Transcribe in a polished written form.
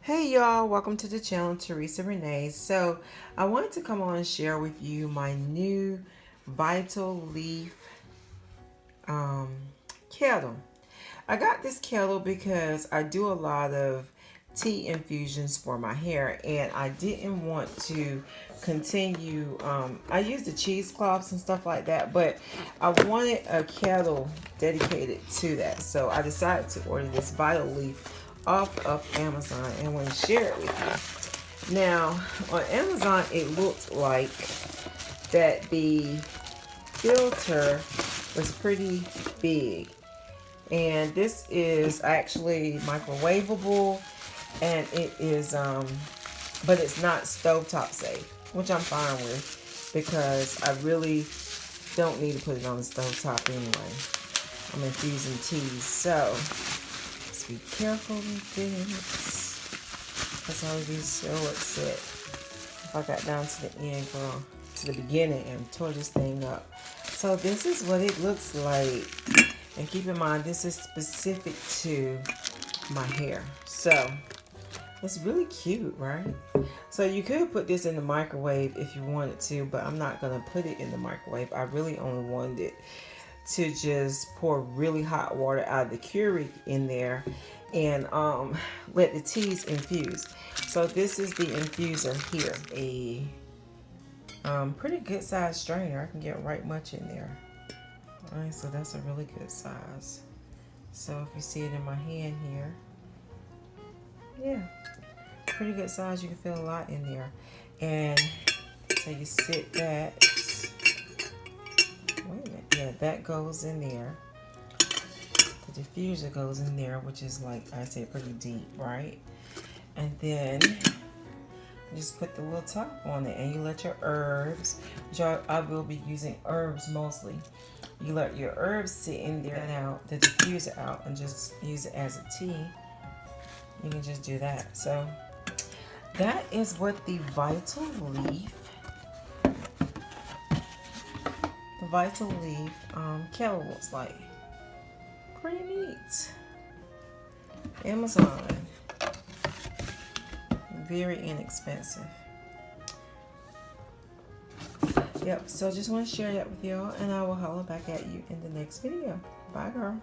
Hey y'all, welcome to the channel, Teresa Rene. So I wanted to come on and share with you my new Vital Leaf kettle. I got this kettle because I do a lot of tea infusions for my hair, and I didn't want to continue. I use the cheesecloths and stuff like that, but I wanted a kettle dedicated to that. So I decided to order this Vital Leaf off of Amazon and want to share it with you. Now, on Amazon, it looked like that the filter was pretty big. And this is actually microwavable, and it is but it's not stovetop safe, which I'm fine with because I really don't need to put it on the stovetop anyway. I'm infusing teas, so let's be careful with this because I would be so upset if I got down to the end, girl, to the beginning, and tore this thing up. So this is what it looks like. And keep in mind, this is specific to my hair. So it's really cute, right? So you could put this in the microwave if you wanted to, but I'm not gonna put it in the microwave. I really only wanted it to just pour really hot water out of the Keurig in there and let the teas infuse. So this is the infuser here. A pretty good size strainer. I can get right much in there. Alright, so that's a really good size. So if you see it in my hand here, yeah, pretty good size. You can feel a lot in there. And so you sit that, wait a minute, yeah, that goes in there. The diffuser goes in there, which is, like I said, pretty deep, right? And then you just put the little top on it, and you let your herbs, which I will be using herbs mostly. You let your herbs sit in there and out, the diffuser out, and just use it as a tea. You can just do that. So that is what the Vital Leaf kettle looks like. Pretty neat. Amazon. Very inexpensive. Yep, so just want to share that with y'all, and I will holler back at you in the next video. Bye, girl.